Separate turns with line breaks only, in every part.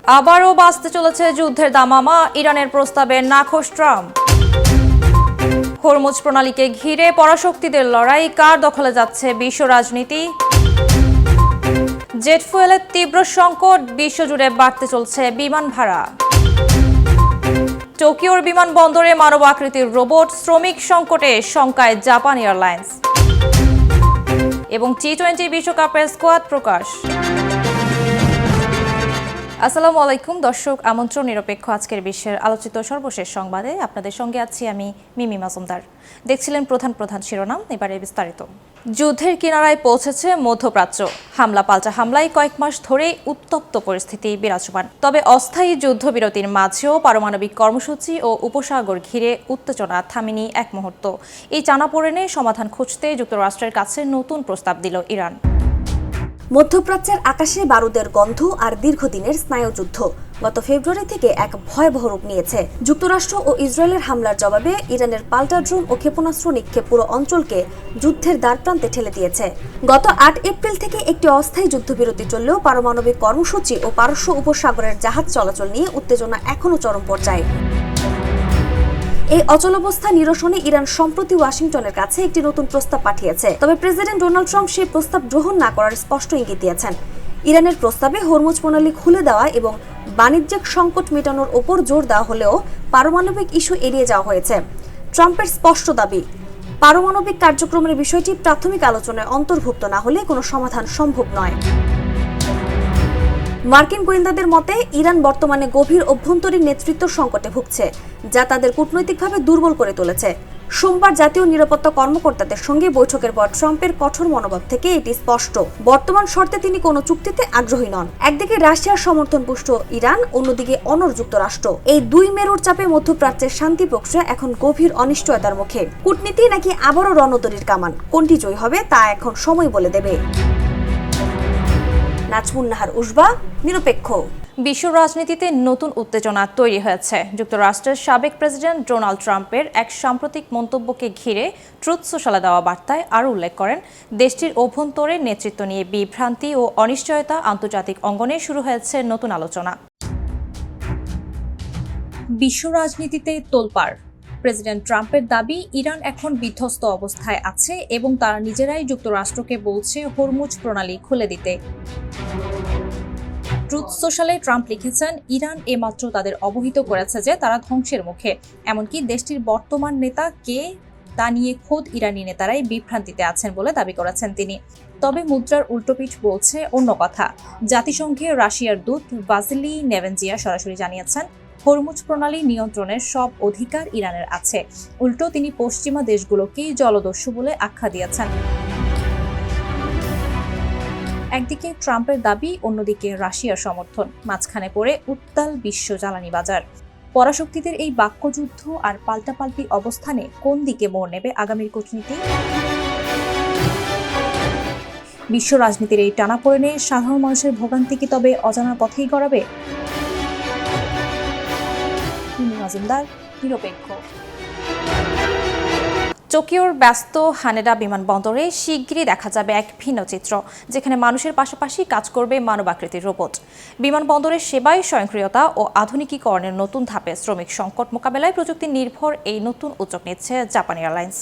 আবারও বাঁচতে চলেছে যুদ্ধের দামামা, ইরানের প্রস্তাবে নাখোশ ট্রাম্প। হরমুজ প্রণালীকে ঘিরে পরাশক্তিদের লড়াই, কার দখলে যাচ্ছে বিশ্ব রাজনীতি। জেট ফুয়েলের তীব্র সংকট, বিশ্বজুড়ে বাড়তে চলছে বিমান ভাড়া। টোকিওর বিমানবন্দরে মানব আকৃতির রোবট, শ্রমিক সংকটে শঙ্কায় জাপান এয়ারলাইন্স। এবং টি-20 বিশ্বকাপের স্কোয়াড প্রকাশ। আসসালামু আলাইকুম দর্শক, আমন্ত্রণ নিরপেক্ষ আজকের বিশ্বের আলোচিত সর্বশেষ সংবাদে আপনাদের সঙ্গে আছি আমি মিমি মাজুমদার। দেখছিলেন প্রধান শিরোনাম, এবারে বিস্তারিত। যুদ্ধের কিনারায় পৌঁছেছে মধ্যপ্রাচ্য। হামলা পাল্টা হামলায় কয়েক মাস ধরেই উত্তপ্ত পরিস্থিতি বিরাজমান। তবে অস্থায়ী যুদ্ধবিরতির মাঝেও পারমাণবিক কর্মসূচি ও উপসাগর ঘিরে উত্তেজনা থামেনি এক মুহূর্ত। এই টানাপোড়েনে সমাধান খুঁজতে যুক্তরাষ্ট্রের কাছে নতুন প্রস্তাব দিল ইরান।
মধ্যপ্রাচ্যের আকাশে বারুদের গন্ধ আর দীর্ঘদিনের স্নায়ুযুদ্ধ গত ফেব্রুয়ারি থেকে এক ভয়াবহ রূপ নিয়েছে। যুক্তরাষ্ট্র ও ইসরায়েলের হামলার জবাবে ইরানের পাল্টা ড্রোন ও ক্ষেপণাস্ত্র নিক্ষেপ পুরো অঞ্চলকে যুদ্ধের দ্বারপ্রান্তে ঠেলে দিয়েছে। গত ৮ এপ্রিল থেকে একটি অস্থায়ী যুদ্ধবিরতি চললেও পারমাণবিক কর্মসূচি ও পারস্য উপসাগরের জাহাজ চলাচল নিয়ে উত্তেজনা এখনও চরম পর্যায়ে। এই অচলাবস্থা নিরসনে ইরান সম্প্রতি ওয়াশিংটনের কাছে একটি নতুন প্রস্তাব পাঠিয়েছে। তবে প্রেসিডেন্ট ডোনাল্ড ট্রাম্প সেই প্রস্তাব গ্রহণ না করার স্পষ্ট ইঙ্গিত দিয়েছেন। ইরানের প্রস্তাবে হরমুজ প্রণালী খুলে দেওয়া এবং বাণিজ্যিক সংকট মেটানোর ওপর জোর দেওয়া হলেও পারমাণবিক ইস্যু এড়িয়ে যাওয়া হয়েছে। ট্রাম্পের স্পষ্ট দাবি, পারমাণবিক কার্যক্রমের বিষয়টি প্রাথমিক আলোচনায় অন্তর্ভুক্ত না হলে কোনো সমাধান সম্ভব নয়। মার্কিন গোয়েন্দাদের মতে ইরান বর্তমানে গভীর অভ্যন্তরীণ নেতৃত্ব সংকটে ভুগছে, যা তাদের কূটনৈতিকভাবে দুর্বল করে তুলেছে। সোমবার জাতীয় নিরাপত্তা কর্মকর্তাদের সঙ্গে বৈঠকের পর ট্রাম্পের কঠোর মনোভাব থেকে এটি স্পষ্ট। বর্তমান শর্তে তিনি কোনো চুক্তিতে আগ্রহী নন। একদিকে রাশিয়ার সমর্থনপুষ্ট ইরান, অন্যদিকে অনড় যুক্তরাষ্ট্র। এই দুই মেরুর চাপে মধ্যপ্রাচ্যের শান্তি প্রক্রিয়া এখন গভীর অনিশ্চয়তার মুখে। কূটনীতি নাকি আবারও রণতরীর কামান, কোনটি জয়ী হবে তা এখন সময় বলে দেবে। নাজমুন নাহার উসবা, নিরপেক্ষ।
বিশ্ব রাজনীতিতে নতুন উত্তেজনা তৈরি হয়েছে। যুক্তরাষ্ট্রের সাবেক প্রেসিডেন্ট ডোনাল্ড ট্রাম্পের এক সাম্প্রতিক মন্তব্যকে ঘিরে ট্রুথ সোশ্যালে দেওয়া বার্তায় আরও উল্লেখ করেন, দেশটির অভ্যন্তরে নেতৃত্ব নিয়ে বিভ্রান্তি ও অনিশ্চয়তা, আন্তর্জাতিক অঙ্গনে শুরু হয়েছে নতুন আলোচনা। বিশ্ব রাজনীতিতে তোলপাড়। প্রেসিডেন্ট ট্রাম্পের দাবি, ইরান এখন বিধ্বস্ত অবস্থায় আছে এবং তারা নিজেরাই যুক্তরাষ্ট্রকে বলছে হরমুজ প্রণালী খুলে দিতে। ট্রুথ সোশ্যালে ট্রাম্প লিখেছেন, ইরান এমাত্র তাদের অবহিত করেছে যে তারা ধ্বংসের মুখে। এমনকি দেশটির বর্তমান নেতা কে তা নিয়ে খোদ ইরানি নেতারাই বিভ্রান্তিতে আছেন বলে দাবি করেছেন তিনি। তবে মুদ্রার উল্টোপিঠ বলছে অন্য কথা। জাতিসংঘে রাশিয়ার দূত ভাসিলি নেভেনজিয়া সরাসরি জানিয়েছেন, হরমুজ প্রণালী নিয়ন্ত্রণের সব অধিকার ইরানের আছে। উল্টো তিনি পশ্চিমা দেশগুলোকেই জলদস্যু বলে আখ্যা দিয়েছেন। একদিকে ট্রাম্পের দাবি, অন্যদিকে রাশিয়ার সমর্থন, মাঝখানে পড়ে উত্তাল বিশ্ব জ্বালানি বাজার। পরাশক্তিদের এই বাক্যযুদ্ধ আর পাল্টাপাল্টি অবস্থানে কোন দিকে মোড় নেবে আগামীর কূটনীতি? বিশ্ব রাজনীতির এই টানাপোড়েনে সাধারণ মানুষের ভোগান্তি কি তবে অজানা পথেই গড়াবে? মাজুমদার, নিরপেক্ষ। টোকিওর ব্যস্ত হানেডা বিমানবন্দরে শিগগিরই দেখা যাবে এক ভিন্ন চিত্র, যেখানে মানুষের পাশাপাশি কাজ করবে মানবাকৃতির রোবট। বিমানবন্দরের সেবায় স্বয়ংক্রিয়তা ও আধুনিকীকরণের নতুন ধাপে শ্রমিক সংকট মোকাবেলায় প্রযুক্তি নির্ভর এই নতুন উদ্যোগ নিচ্ছে জাপান এয়ারলাইন্স।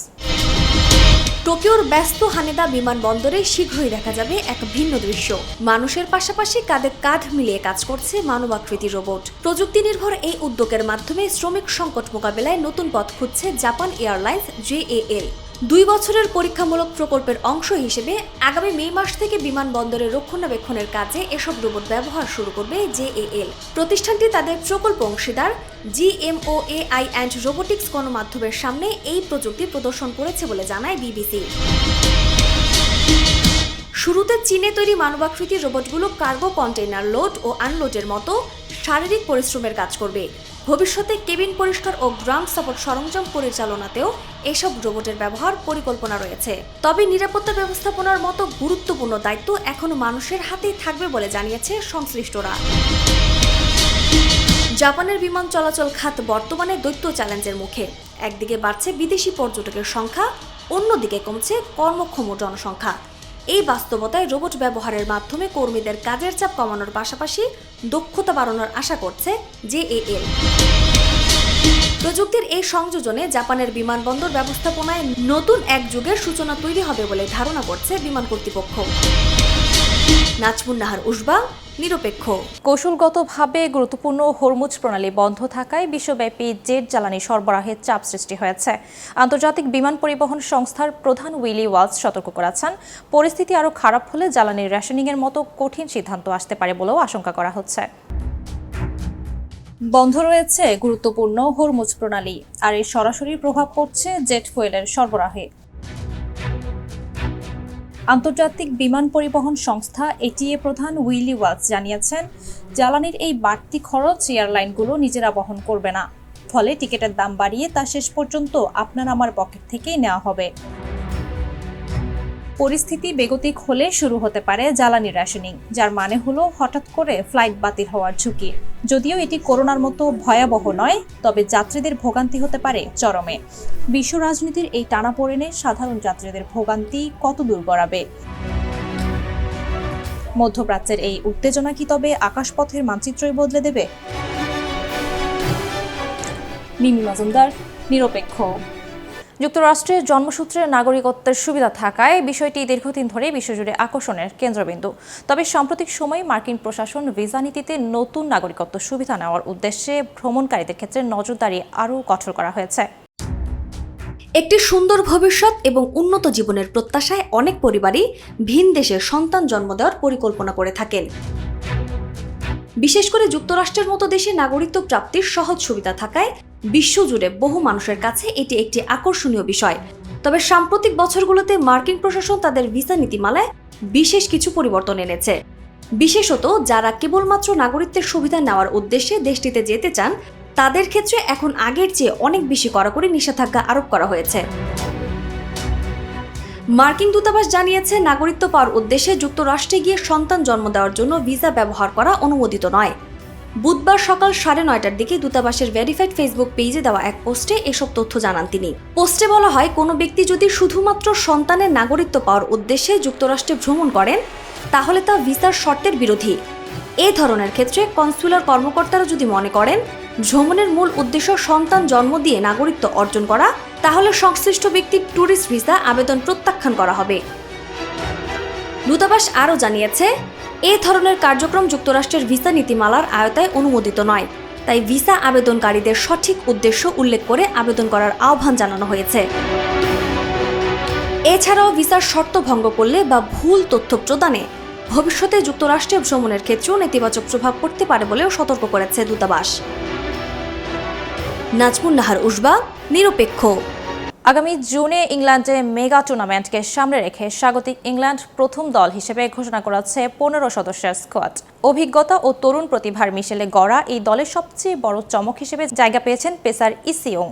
টোকিওর ব্যস্ত হানেদা বিমানবন্দরে শীঘ্রই দেখা যাবে এক ভিন্ন দৃশ্য। মানুষের পাশাপাশি কাঁধে কাঁধ মিলিয়ে কাজ করছে মানবাকৃতি রোবট। প্রযুক্তি নির্ভর এই উদ্যোগের মাধ্যমে শ্রমিক সংকট মোকাবেলায় নতুন পথ খুঁজছে জাপান এয়ারলাইন্স JAL। 2 বছরের পরীক্ষামূলক প্রকল্পের অংশ হিসেবে আগামী মে মাস থেকে বিমানবন্দরের রক্ষণাবেক্ষণের কাজে এসব রোবট ব্যবহার শুরু করবে JAL। প্রতিষ্ঠানটি তাদের প্রকল্প অংশীদার GMOAI অ্যান্ড রোবোটিক্স গণমাধ্যমের সামনে এই প্রযুক্তি প্রদর্শন করেছে বলে জানায় BBC। শুরুতে চীনে তৈরি মানবাকৃতির রোবটগুলো কার্গো কন্টেইনার লোড ও আনলোডের মতো শারীরিক পরিশ্রমের কাজ করবে। ভবিষ্যতে কেবিন পরিষ্কার ও গ্রাউন্ড সাপোর্ট সরঞ্জাম পরিচালনাতেও এসব রোবটের ব্যবহার পরিকল্পনা রয়েছে। তবে নিরাপত্তা ব্যবস্থাপনার মতো গুরুত্বপূর্ণ দায়িত্ব এখনো মানুষের হাতেই থাকবে বলে জানিয়েছে সংশ্লিষ্টরা। জাপানের বিমান চলাচল খাত বর্তমানে দৈত্য চ্যালেঞ্জের মুখে। একদিকে বাড়ছে বিদেশি পর্যটকের সংখ্যা, অন্যদিকে কমছে কর্মক্ষম জনসংখ্যা। এই বাস্তবতায় রোবট ব্যবহারের মাধ্যমে কর্মীদের কাজের চাপ কমানোর পাশাপাশি দক্ষতা বাড়ানোর আশা করছে জেএএল। প্রযুক্তির এই সংযোজনে জাপানের বিমানবন্দর ব্যবস্থাপনায় নতুন এক যুগের সূচনা তৈরি হবে বলে ধারণা করছে বিমান কর্তৃপক্ষ। নাজমুন নাহার উসবা, নিরপেক্ষ।
কৌশলগতভাবে গুরুত্বপূর্ণ হরমুজ প্রণালী বন্ধ থাকায় বিশ্বব্যাপী জেট জ্বালানি সরবরাহে চাপ সৃষ্টি হয়েছে। আন্তর্জাতিক বিমান পরিবহন সংস্থার প্রধান উইলি ওয়ালস সতর্ক করেছেন, পরিস্থিতি আরও খারাপ হলে জ্বালানির রেশনিংয়ের মতো কঠিন সিদ্ধান্ত আসতে পারে বলেও আশঙ্কা করা হচ্ছে। বন্ধ রয়েছে গুরুত্বপূর্ণ হরমুজ প্রণালী, আর এর সরাসরি প্রভাব পড়ছে জেট ফুয়েলের সরবরাহে। আন্তর্জাতিক বিমান পরিবহন সংস্থা এটিএ প্রধান উইলি ওয়ালস জানিয়েছেন, জ্বালানির এই বাড়তি খরচ এয়ারলাইনগুলো নিজেরা বহন করবে না, ফলে টিকিটের দাম বাড়িয়ে তা শেষ পর্যন্ত আপনার আমার পকেট থেকেই নেওয়া হবে। পরিস্থিতি বেগতিক হলে শুরু হতে পারে জ্বালানি রেশনিং, যার মানে হলো হঠাৎ করে ফ্লাইট বাতিল হওয়ার ঝুঁকি। যদিও এটি করোনার মতো ভয়াবহ নয়, তবে যাত্রীদের ভোগান্তি হতে পারে চরমে। বিশ্ব রাজনীতির এই টানাপোড়েনে সাধারণ যাত্রীদের ভোগান্তি কত দূর গড়াবে? মধ্যপ্রাচ্যের এই উত্তেজনা কি তবে আকাশপথের মানচিত্রই বদলে দেবে? মিমি মজুমদার, নিরপেক্ষ। যুক্তরাষ্ট্রের জন্মসূত্রে নাগরিকত্বের সুবিধা থাকায় বিষয়টি দীর্ঘদিন ধরে বিশ্বজুড়ে আকর্ষণের কেন্দ্রবিন্দু। তবে সাম্প্রতিক সময়ে মার্কিন প্রশাসন ভিসা নীতিতে নতুন নাগরিকত্ব সুবিধা নেওয়ার উদ্দেশ্যে ভ্রমণকারীদের ক্ষেত্রে নজরদারি আরও কঠোর করা হয়েছে।
একটি সুন্দর ভবিষ্যৎ এবং উন্নত জীবনের প্রত্যাশায় অনেক পরিবারই ভিন দেশে সন্তান জন্ম দেওয়ার পরিকল্পনা করে থাকেন। বিশেষ করে যুক্তরাষ্ট্রের মতো দেশে নাগরিকত্ব প্রাপ্তির সহজ সুবিধা থাকায় বিশ্বজুড়ে বহু মানুষের কাছে এটি একটি আকর্ষণীয় বিষয়। তবে সাম্প্রতিক বছরগুলোতে মার্কিন প্রশাসন তাদের ভিসা নীতিমালায় বিশেষ কিছু পরিবর্তন এনেছে। বিশেষত যারা কেবলমাত্র নাগরিকত্বের সুবিধা নেওয়ার উদ্দেশ্যে দেশটিতে যেতে চান, তাদের ক্ষেত্রে এখন আগের চেয়ে অনেক বেশি কড়াকড়ি নিষেধাজ্ঞা আরোপ করা হয়েছে। মার্কিন দূতাবাস জানিয়েছে, নাগরিকত্ব পাওয়ার উদ্দেশ্যে যুক্তরাষ্ট্রে গিয়ে সন্তান জন্ম দেওয়ার জন্য ভিসা ব্যবহার করা অনুমোদিত নয়। বুধবার সকাল 9:30টার দিকে দূতাবাসের ভেরিফাইড ফেসবুক পেজে দেওয়া এক পোস্টে এসব তথ্য জানান তিনি। পোস্টে বলা হয়, কোনো ব্যক্তি যদি শুধুমাত্র সন্তানের নাগরিকত্ব পাওয়ার উদ্দেশ্যে যুক্তরাষ্ট্রে ভ্রমণ করেন, তাহলে তা ভিসার শর্তের বিরোধী। এই ধরনের ক্ষেত্রে কনসুলার কর্মকর্তারা যদি মনে করেন ভ্রমণের মূল উদ্দেশ্য সন্তান জন্ম দিয়ে নাগরিকত্ব অর্জন করা, তাহলে সংশ্লিষ্ট ব্যক্তির ট্যুরিস্ট ভিসা আবেদন প্রত্যাখ্যান করা হবে। দূতাবাস আরও জানিয়েছে, এই ধরনের কার্যক্রম যুক্তরাষ্ট্রের ভিসা নীতিমালার আওতায় অনুমোদিত নয়, তাই ভিসা আবেদনকারীদের সঠিক উদ্দেশ্য উল্লেখ করে আবেদন করার আহ্বান জানানো হয়েছে। এছাড়াও ভিসার শর্ত ভঙ্গ করলে বা ভুল তথ্য প্রদানে ভবিষ্যতে যুক্তরাষ্ট্রে ভ্রমণের ক্ষেত্রেও নেতিবাচক প্রভাব পড়তে পারে বলেও সতর্ক করেছে দূতাবাস। নাজমুন নাহার উসবা, নিরপেক্ষ।
আগামী জুনে ইংল্যান্ডে মেগা টুর্নামেন্টকে সামনে রেখে স্বাগতিক ইংল্যান্ড প্রথম দল হিসেবে ঘোষণা করেছে 15 সদস্যের স্কোয়াড। অভিজ্ঞতা ও তরুণ প্রতিভার মিশেলে গড়া এই দলের সবচেয়ে বড় চমক হিসেবে জায়গা পেয়েছেন পেসার ইসিওং।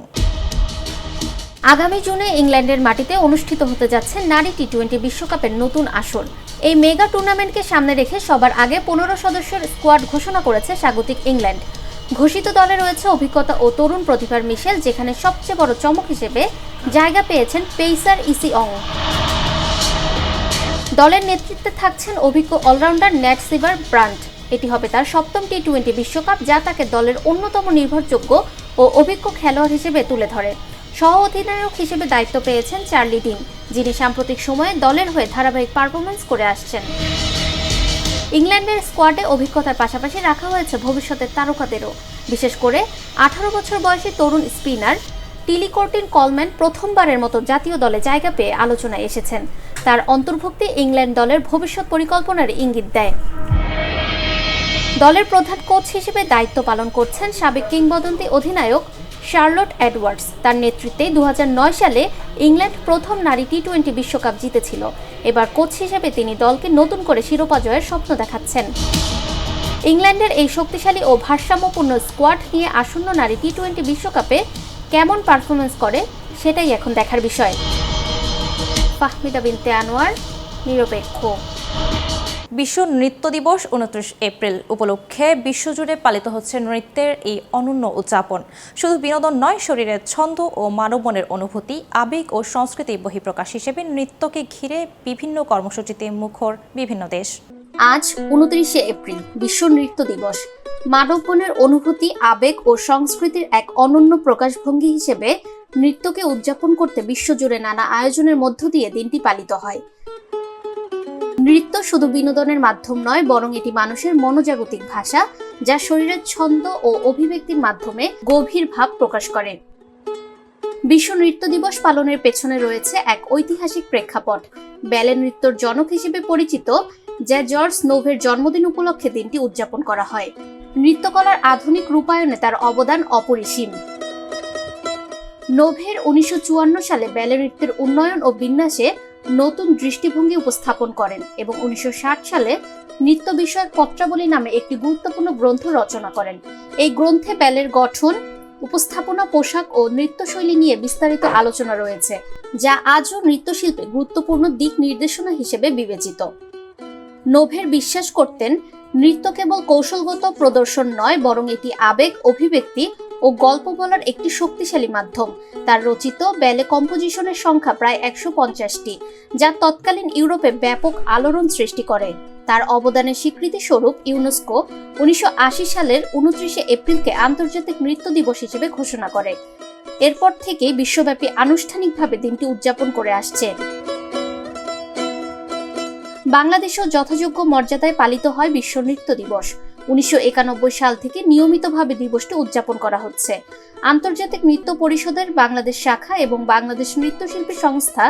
আগামী জুনে ইংল্যান্ডের মাটিতে অনুষ্ঠিত হতে যাচ্ছে নারী টি-20 বিশ্বকাপের নতুন আসর। এই মেগা টুর্নামেন্টকে সামনে রেখে সবার আগে 15 সদস্যের স্কোয়াড ঘোষণা করেছে স্বাগতিক ইংল্যান্ড। ঘোষিত দলে রয়েছে অভিজ্ঞতা ও তরুণ প্রতিভার মিশেল, যেখানে সবচেয়ে বড় চমক হিসেবে জায়গা পেয়েছেন পেসার ইসিওং। দলের নেতৃত্বে থাকছেন অভিজ্ঞ অলরাউন্ডার ন্যাট সিভার ব্রান্ট। এটি হবে তার 7ম টি-20 বিশ্বকাপ, যা তাকে দলের অন্যতম নির্ভরযোগ্য ও অভিজ্ঞ খেলোয়াড় হিসেবে তুলে ধরে। সহ অধিনায়ক হিসেবে দায়িত্ব পেয়েছেন চার্লি ডিন, যিনি সাম্প্রতিক সময়ে দলের হয়ে ধারাবাহিক পারফরমেন্স করে আসছেন। ইংল্যান্ডের স্কোয়াডে অভিজ্ঞতার পাশাপাশি রাখা হয়েছে ভবিষ্যতের তারকাদেরও। বিশেষ করে 18 বছর বয়সী তরুণ স্পিনার টিলি কর্টিন কলম্যান প্রথমবারের মতো জাতীয় দলে জায়গা পেয়ে আলোচনায় এসেছেন। তার অন্তর্ভুক্তি ইংল্যান্ড দলের ভবিষ্যৎ পরিকল্পনার ইঙ্গিত দেয়। দলের প্রধান কোচ হিসেবে দায়িত্ব পালন করছেন সাবেক কিংবদন্তি অধিনায়ক শার্লট এডওয়ার্ডস। তার নেতৃত্বে 2009 সালে ইংল্যান্ড প্রথম নারী টি-20 বিশ্বকাপ জিতেছিল। এবার কোচ হিসেবে তিনি দলকে নতুন করে শিরোপা জয়ের স্বপ্ন দেখাচ্ছেন। ইংল্যান্ডের এই শক্তিশালী ও ভারসাম্যপূর্ণ স্কোয়াড নিয়ে আসন্ন নারী টি-20 বিশ্বকাপে কেমন পারফরমেন্স করে, সেটাই এখন দেখার বিষয়। ফাহমিদা বিনতে আনোয়ার, নিরপেক্ষ।
বিশ্ব নৃত্য দিবস 29 এপ্রিল উপলক্ষে বিশ্বজুড়ে পালিত হচ্ছে নৃত্যের এই অনন্য উদযাপন। শুধু বিনোদন নয়, শরীরের ছন্দ ও মানব মনের অনুভূতি, আবেগ ও সংস্কৃতির বহিঃপ্রকাশ হিসেবে নৃত্যকে ঘিরে বিভিন্ন কর্মসূচিতে মুখর বিভিন্ন দেশ।
আজ 29 এপ্রিল বিশ্ব নৃত্য দিবস। মানব মনের অনুভূতি, আবেগ ও সংস্কৃতির এক অনন্য প্রকাশভঙ্গি হিসেবে নৃত্যকে উদযাপন করতে বিশ্বজুড়ে নানা আয়োজনের মধ্য দিয়ে দিনটি পালিত হয়। নৃত্য শুধু বিনোদনের মাধ্যম নয়, বরং এটি মানুষের মনোজাগতিক ভাষা, যা শরীরের ছন্দ ও অভিব্যক্তির মাধ্যমে গভীর ভাব প্রকাশ করে। বিশ্ব নৃত্য দিবস পালনের পেছনে রয়েছে এক ঐতিহাসিক প্রেক্ষাপট। ব্যালে নৃত্যর জনক হিসেবে পরিচিত জর্জ নোভের জন্মদিন উপলক্ষে দিনটি উদযাপন করা হয়। নৃত্যকলার আধুনিক রূপায়ণে তার অবদান অপরিসীম। নোভের 1954 সালে ব্যালে নৃত্যের উন্নয়ন ও বিন্যাসে নতুন দৃষ্টিভঙ্গি উপস্থাপন করেন এবং 1960 সালে নৃত্য বিষয়ক পত্রাবলী নামে একটি গুরুত্বপূর্ণ গ্রন্থ রচনা করেন। এই গ্রন্থে ব্যালের গঠন, উপস্থাপনা, পোশাক ও নৃত্যশৈলী নিয়ে বিস্তারিত আলোচনা রয়েছে, যা আজও নৃত্যশিল্পে গুরুত্বপূর্ণ দিক নির্দেশনা হিসেবে বিবেচিত। নোভের বিশ্বাস করতেন, নৃত্য কেবল কৌশলগত প্রদর্শন নয়, বরং এটি আবেগ, অভিব্যক্তি ও গল্প বলার একটি শক্তিশালী মাধ্যম। তার রচিত ব্যালে কম্পোজিশনের সংখ্যা প্রায় 150টি, যা তৎকালীন ইউরোপে ব্যাপক আলোড়ন সৃষ্টি করে। তার অবদানের স্বীকৃতি স্বরূপ ইউনেস্কো 1980 সালের 29 এপ্রিলকে আন্তর্জাতিক নৃত্য দিবস হিসেবে ঘোষণা করে। এরপর থেকেই বিশ্বব্যাপী আনুষ্ঠানিকভাবে দিনটি উদযাপন করে আসছে। বাংলাদেশেও যথাযোগ্য মর্যাদায় পালিত হয় বিশ্ব নৃত্য দিবস। 1991 সাল থেকে নিয়মিতভাবে দিবসটি উদযাপন করা হচ্ছে। আন্তর্জাতিক নৃত্য পরিষদের বাংলাদেশ শাখা এবং বাংলাদেশ নৃত্যশিল্পী সংস্থা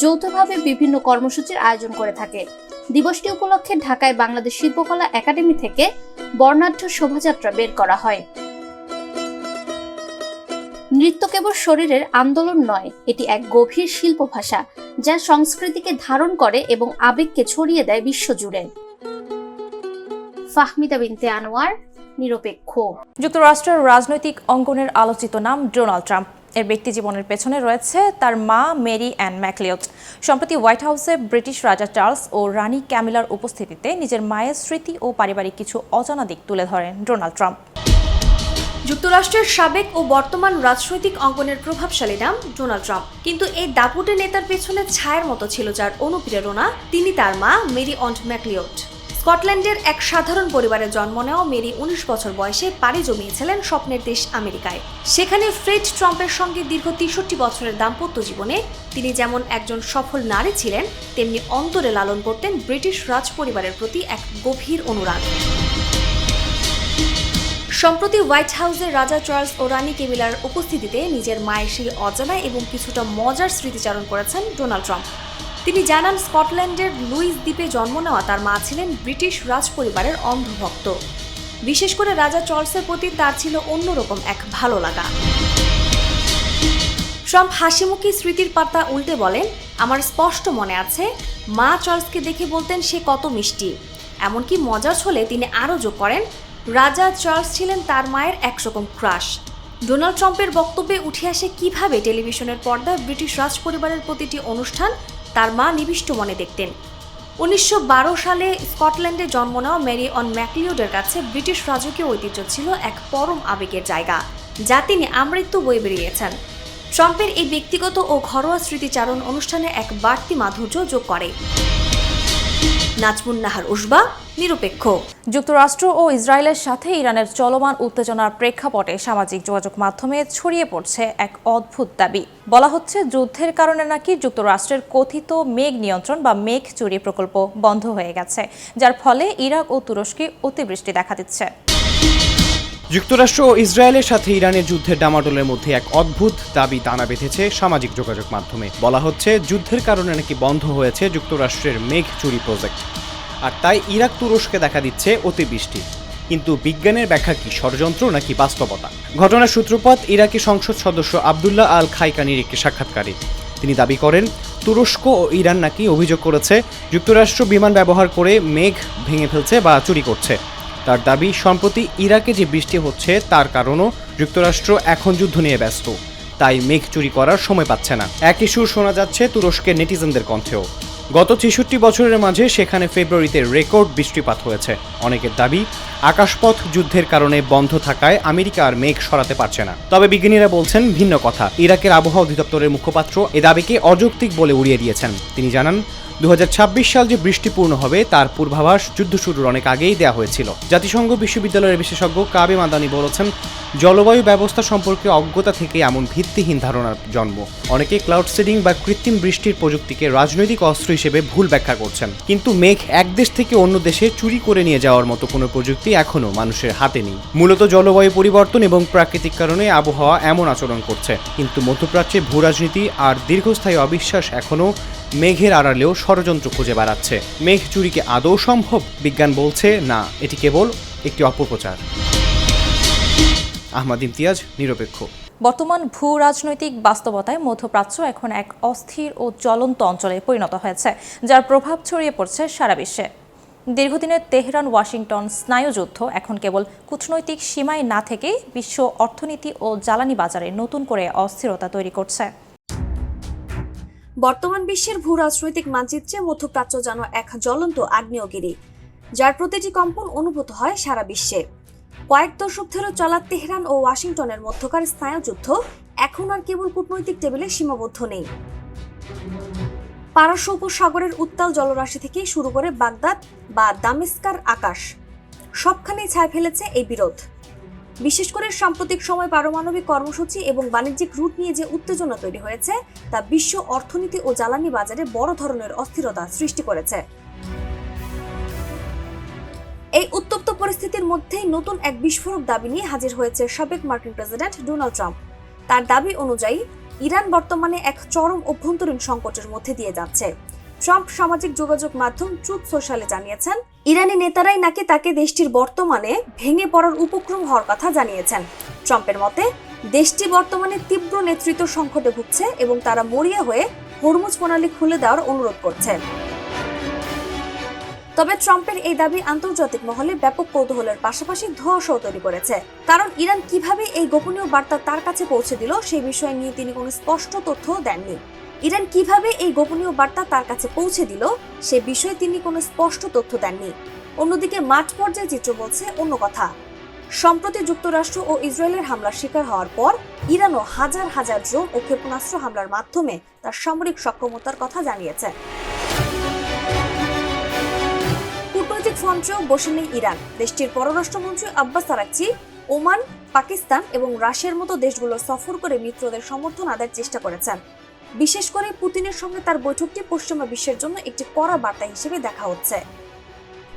যৌথভাবে বিভিন্ন কর্মসূচির আয়োজন করে থাকে। দিবসটি উপলক্ষে ঢাকায় বাংলাদেশ শিল্পকলা একাডেমি থেকে বর্ণাঢ্য শোভাযাত্রা বের করা হয়। নৃত্য কেবল শরীরের আন্দোলন নয়, এটি এক গভীর শিল্প ভাষা, যা সংস্কৃতিকে ধারণ করে এবং আবেগকে ছড়িয়ে দেয় বিশ্বজুড়ে। ফাহমিদা বিনতে আনোয়ার, নিরপেক্ষ।
যুক্তরাষ্ট্রের রাজনৈতিক অঙ্গনের আলোচিত নাম ডোনাল্ড ট্রাম্প। এর ব্যক্তিজীবনের পেছনে রয়েছে তার মা মেরি অ্যান ম্যাকলিওড। সম্প্রতি হোয়াইট হাউসে ব্রিটিশ রাজা চার্লস ও রানী ক্যামিলার উপস্থিতিতে নিজের মায়ের স্মৃতি ও পারিবারিক কিছু অজানা দিক তুলে ধরেন ডোনাল্ড ট্রাম্প।
যুক্তরাষ্ট্রের সাবেক ও বর্তমান রাজনৈতিক অঙ্গনের প্রভাবশালী নাম ডোনাল্ড ট্রাম্প, কিন্তু এই দাপুটে নেতার পেছনে ছায়ার মতো ছিল যার অনুপ্রেরণা, তিনি তার মা মেরি অন ম্যাকলিওড। স্কটল্যান্ডের এক সাধারণ পরিবারে জন্ম নেওয়া মেরি 19 বছর বয়সে পাড়ি জমিয়েছিলেন স্বপ্নের দেশ আমেরিকায়। সেখানে ফ্রেড ট্রাম্পের সঙ্গে দীর্ঘ 63 বছরের দাম্পত্য জীবনে তিনি যেমন একজন সফল নারী ছিলেন, তেমনি অন্তরে লালন করতেন ব্রিটিশ রাজ পরিবারের প্রতি এক গভীর অনুরাগ। সম্প্রতি হোয়াইট হাউসে রাজা চার্লস ও রানী ক্যামিলার উপস্থিতিতে নিজের মায়ের সেই অজানা এবং কিছুটা মজার স্মৃতিচারণ করেছেন ডোনাল্ড ট্রাম্প। তিনি জানান, স্কটল্যান্ডের লুইস দ্বীপে জন্ম নেওয়া তার মা ছিলেন ব্রিটিশ রাজ পরিবারের অন্ধভক্ত। বিশেষ করে রাজা চার্লসের প্রতি তার ছিল অন্যরকম এক ভালো লাগা। ট্রাম্প হাসিমুখী স্মৃতির পাতা উল্টে বলেন, আমার স্পষ্ট মনে আছে মা চার্লসকে দেখে বলতেন সে কত মিষ্টি। এমনকি মজার ছলে তিনি আরও যোগ করেন, রাজা চার্লস ছিলেন তার মায়ের একরকম ক্রাশ। ডোনাল্ড ট্রাম্পের বক্তব্যে উঠে আসে কিভাবে টেলিভিশনের পর্দায় ব্রিটিশ রাজ পরিবারের প্রতিটি অনুষ্ঠান তার মা নিবিষ্ট মনে দেখতেন। 1912 সালে স্কটল্যান্ডে জন্ম নেওয়া মেরি অন ম্যাকলিওডের কাছে ব্রিটিশ রাজকীয় ঐতিহ্য ছিল এক পরম আবেগের জায়গা, যা তিনি আমৃত্যু বয়ে বেরিয়েছেন। ট্রাম্পের এই ব্যক্তিগত ও ঘরোয়া স্মৃতিচারণ অনুষ্ঠানে এক বাড়তি মাধুর্য যোগ করে। নাজমুন নাহার উসবা, নিরপেক্ষ।
যুক্তরাষ্ট্র ও ইসরায়েলের সাথে ইরানের চলমান উত্তেজনার প্রেক্ষাপটে সামাজিক যোগাযোগ মাধ্যমে ছড়িয়ে পড়ছে এক অদ্ভুত দাবি। বলা হচ্ছে, যুদ্ধের কারণে নাকি যুক্তরাষ্ট্রের কথিত মেঘ নিয়ন্ত্রণ বা মেঘ চুরি প্রকল্প বন্ধ হয়ে গেছে, যার ফলে ইরাক ও তুরস্কে অতিবৃষ্টি দেখা দিচ্ছে।
যুক্তরাষ্ট্র ও ইসরায়েলের সাথে ইরানের যুদ্ধের ডামাডোলের মধ্যে এক অদ্ভুত দাবি দানা বেঁধেছে সামাজিক যোগাযোগ মাধ্যমে। বলা হচ্ছে, যুদ্ধের কারণে নাকি বন্ধ হয়েছে যুক্তরাষ্ট্রের মেঘ চুরি প্রজেক্ট, আর তাই ইরাক তুরস্কে দেখা দিচ্ছে অতিবৃষ্টি। কিন্তু বিজ্ঞানের ব্যাখ্যা কি ষড়যন্ত্র নাকি বাস্তবতা? ঘটনার সূত্রপাত ইরাকি সংসদ সদস্য আবদুল্লাহ আল খাইকানির একটি সাক্ষাৎকারে। তিনি দাবি করেন, তুরস্ক ও ইরান নাকি অভিযোগ করেছে যুক্তরাষ্ট্র বিমান ব্যবহার করে মেঘ ভেঙে ফেলছে বা চুরি করছে। তার দাবি, সম্প্রতি ইরাকে যে বৃষ্টি হচ্ছে তার কারণও যুক্তরাষ্ট্র এখন যুদ্ধ নিয়ে ব্যস্ত, তাই মেঘ চুরি করার সময় পাচ্ছে না। একই সুর শোনা যাচ্ছে তুরস্কের নেটিজেনদের কণ্ঠেও। গত ৬৬ বছরের মাঝে সেখানে ফেব্রুয়ারিতে রেকর্ড বৃষ্টিপাত হয়েছে। অনেকের দাবি আকাশপথ যুদ্ধের কারণে বন্ধ থাকায় আমেরিকা আর মেঘ সরাতে পারছে না। তবে বিজ্ঞানীরা বলছেন ভিন্ন কথা। ইরাকের আবহাওয়া অধিদপ্তরের মুখপাত্র এ দাবিকে অযৌক্তিক বলে উড়িয়ে দিয়েছেন। তিনি জানান 2026 সাল যে বৃষ্টিপূর্ণ হবে তার পূর্বাভাস যুদ্ধ শুরুর অনেক আগেই দেওয়া হয়েছিল। জাতিসংঘ বিশ্ববিদ্যালয়ের বিশেষজ্ঞ কাবে মাদানি বলেছেন, জলবায়ু ব্যবস্থা সম্পর্কে অজ্ঞতা থেকে এমন ভিত্তিহীন ধারণার জন্ম। অনেকে ক্লাউড সিডিং বা কৃত্রিম বৃষ্টির প্রযুক্তিকে রাজনৈতিক অস্ত্র হিসেবে ভুল ব্যাখ্যা করছেন। কিন্তু মেঘ এক দেশ থেকে অন্য দেশে চুরি করে নিয়ে যাওয়ার মতো কোনো প্রযুক্তি এখনও মানুষের হাতে নেই। মূলত জলবায়ু পরিবর্তন এবং প্রাকৃতিক কারণে আবহাওয়া এমন আচরণ করছে। কিন্তু মধ্যপ্রাচ্যে ভূরাজনীতি আর দীর্ঘস্থায়ী অবিশ্বাস এখনও মেঘের আড়ালেও ষড়যন্ত্র খুঁজে বেড়াচ্ছে। মেঘ চুরিকে আদৌ সম্ভব? বিজ্ঞান বলছে না, এটি কেবল একটি অপপ্রচার। আহমদ ইমতিয়াজ, নিরপেক্ষ।
বর্তমান ভূ রাজনৈতিক বাস্তবতায় মধ্যপ্রাচ্য এখন এক অস্থির ও জ্বলন্ত অঞ্চলে পরিণত হয়েছে, যার প্রভাব ছড়িয়ে পড়ছে সারা বিশ্বে। দীর্ঘদিনের তেহরান ওয়াশিংটন স্নায়ুযুদ্ধ এখন কেবল কূটনৈতিক সীমায় না থেকে বিশ্ব অর্থনীতি ও জ্বালানি বাজারে নতুন করে অস্থিরতা তৈরি করছে।
বর্তমান বিশ্বের ভূ রাজনৈতিক মানচিত্রে মধ্যপ্রাচ্য যেন এক জ্বলন্ত আগ্নেয়গিরি, যার প্রতিটি কম্পন অনুভূত হয় সারা বিশ্বে। কয়েক দশক ধরে চলা তেহরান ও ওয়াশিংটনের মধ্যকার স্নায়ুযুদ্ধ এখন আর কেবল কূটনৈতিক টেবিলে সীমাবদ্ধ নেই। পারস্য উপসাগরের উত্তাল জলরাশি থেকে শুরু করে বাগদাদ বা দামেস্কার আকাশ, সবখানেই ছায়া ফেলেছে এই বিরোধ। বিশেষ করে সাম্প্রতিক সময় পারমাণবিক কর্মসূচি এবং বাণিজ্যিক রুট নিয়ে যে উত্তেজনা তৈরি হয়েছে তা বিশ্ব অর্থনীতি ও জ্বালানি বাজারে বড় ধরনের অস্থিরতা সৃষ্টি করেছে। এই উত্তপ্ত পরিস্থিতির মধ্যেই নতুন এক বিস্ফোরক দাবি নিয়ে হাজির হয়েছে সাবেক মার্কিন প্রেসিডেন্ট ডোনাল্ড ট্রাম্প। তার দাবি অনুযায়ী ইরান বর্তমানে এক চরম অভ্যন্তরীণ সংকটের মধ্যে দিয়ে যাচ্ছে। ট্রাম্প সামাজিক যোগাযোগ মাধ্যম ট্রুথ সোশ্যালে জানিয়েছেন, ইরানি নেতারাই নাকি তাকে দেশটির বর্তমানে ভেঙে পড়ার উপক্রম হওয়ার কথা জানিয়েছেন। ট্রাম্পের মতে দেশটি বর্তমানে তীব্র নেতৃত্ব সংকটে ভুগছে এবং তারা মরিয়া হয়ে হরমুজ প্রণালী খুলে দেওয়ার অনুরোধ করছে। তবে ট্রাম্পের এই দাবি আন্তর্জাতিক মহলে ব্যাপক কৌতূহলের পাশাপাশি ধোঁয়াশাও তৈরি করেছে। কারণ ইরান কিভাবে এই গোপনীয় বার্তা তার কাছে পৌঁছে দিল সেই বিষয় নিয়ে তিনি কোনো স্পষ্ট তথ্য দেননি। ইরান কিভাবে এই গোপনীয় বার্তা তার কাছে পৌঁছে দিল সে বিষয়ে তিনি কোনো স্পষ্ট তথ্য দেননি। অন্যদিকে মাঠ পর্যায়ে চিত্র বলছে অন্য কথা। সম্প্রতি যুক্তরাষ্ট্র ও ইসরায়েলের হামলার শিকার হওয়ার পর ইরানও হাজার হাজার ড্রোন ও ক্ষেপণাস্ত্র হামলার মাধ্যমে তার সামরিক সক্ষমতার কথা জানিয়েছে। কূটনৈতিক ফ্রন্টেও বসে নেই ইরান। দেশটির পররাষ্ট্রমন্ত্রী আব্বাস আরাকচি ওমান, পাকিস্তান এবং রাশিয়ার মতো দেশগুলো সফর করে মিত্রদের সমর্থন আদায়ের চেষ্টা করেছেন। বিশেষ করে পুতিনের সঙ্গে তার বৈঠকটি পশ্চিমা বিশ্বের জন্য একটি কড়া বার্তা হিসেবে দেখা হচ্ছে।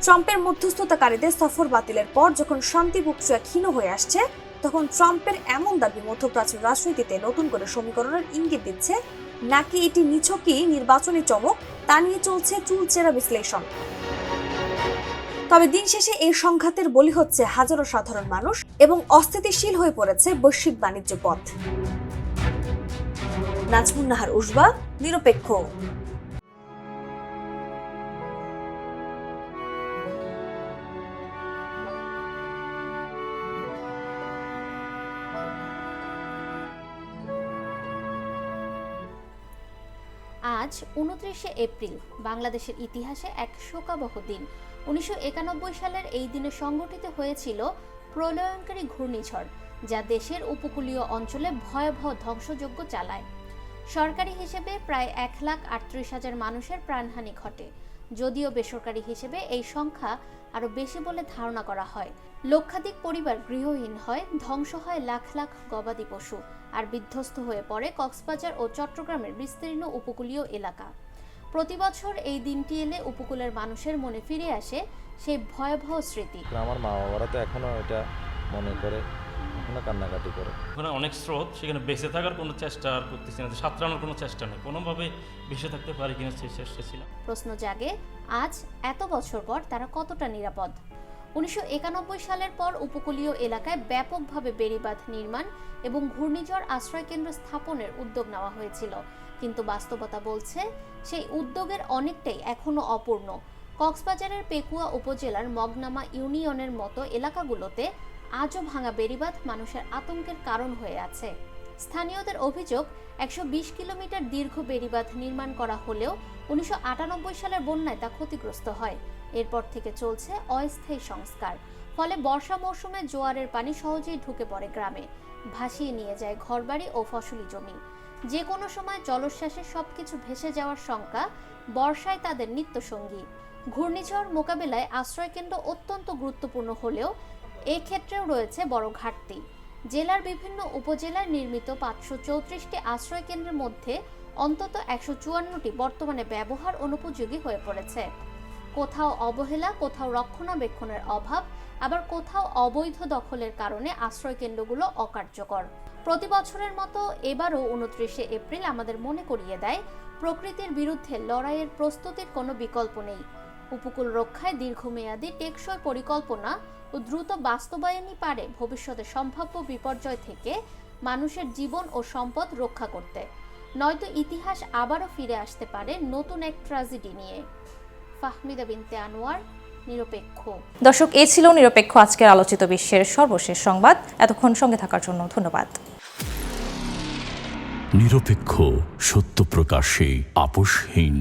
ট্রাম্পের মধ্যস্থতাকারীদের সফর বাতিলের পর যখন শান্তি প্রক্রিয়া ক্ষীণ হয়ে আসছে, তখন ট্রাম্পের এমন দাবি মধ্যপ্রাচ্য রাজনীতিতে নতুন করে সমীকরণের ইঙ্গিত দিচ্ছে, নাকি এটি নিছকই নির্বাচনী চমক, তা নিয়ে চলছে চুলচেরা বিশ্লেষণ। তবে দিন শেষে এই সংঘাতের বলি হচ্ছে হাজারো সাধারণ মানুষ এবং অস্থিতিশীল হয়ে পড়েছে বৈশ্বিক বাণিজ্য পথ। নাজমুন নাহার উসবা, নিরপেক্ষ।
আজ 29শে এপ্রিল বাংলাদেশের ইতিহাসে এক শোকাবহ দিন। 1991 সালের এই দিনে সংঘটিত হয়েছিল প্রলয়ঙ্কারী ঘূর্ণিঝড়, যা দেশের উপকূলীয় অঞ্চলে ভয়াবহ ধ্বংসযজ্ঞ চালায়। সরকারি হিসেবে প্রায় 1,38,000 মানুষের প্রাণহানি ঘটে, যদিও বেসরকারি হিসেবে এই সংখ্যা আরও বেশি বলে ধারণা করা হয়। লক্ষাধিক পরিবার গৃহহীন হয়, ধ্বংস হয় লাখ লাখ গবাদি পশু, আর বিধ্বস্ত হয়ে পড়ে কক্সবাজার ও চট্টগ্রামের বিস্তীর্ণ উপকূলীয় এলাকা। প্রতি বছর এই দিনটি এলে উপকূলের মানুষের মনে ফিরে আসে সেই ভয়াবহ স্মৃতি।
আমার মা বাবারা তো এখনো এটা মনে করে, এখনো কান্নাকাটি করে।
ওখানে অনেক স্রোত, সেখানে বেঁচে থাকার কোনো চেষ্টা আর করতেছি না, সাঁতরানোর কোনো চেষ্টা নেই, কোনোভাবে বেঁচে থাকতে পারি কিনা সেই চেষ্টা ছিল।
প্রশ্ন জাগে, আজ এত বছর পর তারা কতটা নিরাপদ? 1991 সালের পর উপকূলীয় এলাকায় ব্যাপকভাবে বেড়িবাঁধ নির্মাণ এবং ঘূর্ণিঝড় আশ্রয়কেন্দ্র স্থাপনের উদ্যোগ নেওয়া হয়েছিল, কিন্তু বাস্তবতা বলছে সেই উদ্যোগের অনেকটাই এখনো অপূর্ণ। কক্সবাজারের পেকুয়া উপজেলার মগনামা ইউনিয়নের মতো এলাকাগুলোতে আজও ভাঙা বেড়িবাঁধ মানুষের আতঙ্কের কারণ হয়ে আছে। স্থানীয়দের অভিযোগ ১২০ কিলোমিটার দীর্ঘ বেড়িবাঁধ নির্মাণ করা হলেও ১৯৯৮ সালের বন্যায় তা ক্ষতিগ্রস্ত হয়। এরপর থেকে চলছে অস্থায়ী সংস্কার। ফলে বর্ষা মৌসুমে জোয়ারের পানি সহজেই ঢুকে পড়ে গ্রামে, ভাসিয়ে নিয়ে যায় ঘরবাড়ি ও ফসলি জমি। যে কোনো সময় জলোচ্ছ্বাসে সবকিছু ভেসে যাওয়ার শঙ্কা বর্ষায় তাদের নিত্যসঙ্গী। ঘূর্ণিঝড় মোকাবেলায় আশ্রয়কেন্দ্র অত্যন্ত গুরুত্বপূর্ণ হলেও এক্ষেত্রেও রয়েছে বড় ঘাটতি। জেলার বিভিন্ন উপজেলায় নির্মিত ৫৩৪টি আশ্রয়কেন্দ্রের মধ্যে অন্তত ১৫৪টি বর্তমানে ব্যবহার অনুপযোগী হয়ে পড়েছে। কোথাও অবহেলা, কোথাও রক্ষণাবেক্ষণের অভাব, আবার কোথাও অবৈধ দখলের কারণে আশ্রয়কেন্দ্রগুলো অকার্যকর। প্রতি বছরের মতো এবারও ২৯শে এপ্রিল আমাদের মনে করিয়ে দেয়, প্রকৃতির বিরুদ্ধে লড়াইয়ের প্রস্তুতির কোনো বিকল্প নেই। উপকূল রক্ষায় দীর্ঘমেয়াদী টেকসই পরিকল্পনা ও দ্রুত বাস্তবায়নই পারে ভবিষ্যতে সম্ভাব্য বিপর্যয় থেকে মানুষের জীবন ও সম্পদ রক্ষা করতে। নয়তো ইতিহাস আবারও ফিরে আসতে পারে নতুন এক ট্র্যাজেডি নিয়ে। ফাহমিদা বিনতে আনোয়ার, নিরপেক্ষ।
দর্শক, এই ছিল নিরপেক্ষ আজকের আলোচিত বিশ্বের সর্বশেষ সংবাদ। এতক্ষণ সঙ্গে থাকার জন্য ধন্যবাদ।
নিরপেক্ষ, সত্য প্রকাশে আপোষহীন।